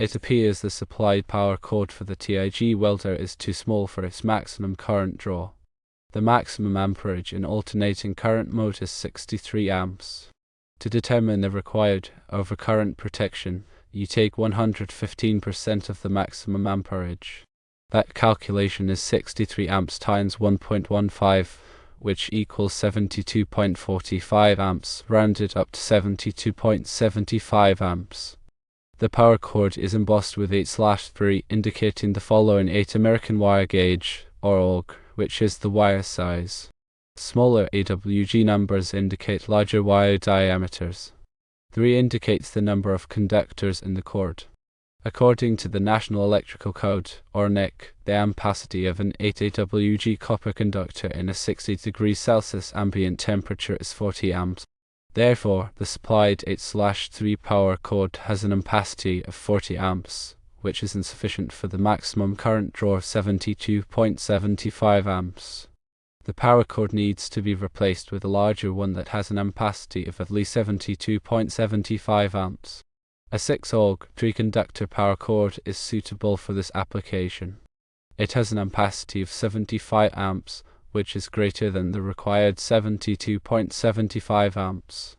It appears the supplied power cord for the TIG welder is too small for its maximum current draw. The maximum amperage in alternating current mode is 63 amps. To determine the required overcurrent protection, you take 115% of the maximum amperage. That calculation is 63 amps times 1.15, which equals 72.45 amps, rounded up to 72.75 amps. The power cord is embossed with 8/3, indicating the following 8 American wire gauge, or AUG, which is the wire size. Smaller AWG numbers indicate larger wire diameters. 3 indicates the number of conductors in the cord. According to the National Electrical Code, or NEC, the ampacity of an 8 AWG copper conductor in a 60 degrees Celsius ambient temperature is 40 amps. Therefore, the supplied 8/3 power cord has an ampacity of 40 amps, which is insufficient for the maximum current draw of 72.75 amps. The power cord needs to be replaced with a larger one that has an ampacity of at least 72.75 amps. A 6 AUG 3-conductor power cord is suitable for this application. It has an ampacity of 75 amps, which is greater than the required 72.75 amps.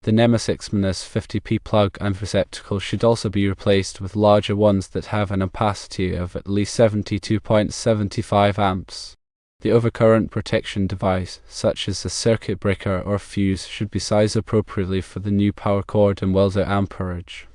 The NEMA 6-50P plug and receptacle should also be replaced with larger ones that have an ampacity of at least 72.75 amps. The overcurrent protection device, such as a circuit breaker or fuse, should be sized appropriately for the new power cord and welder amperage.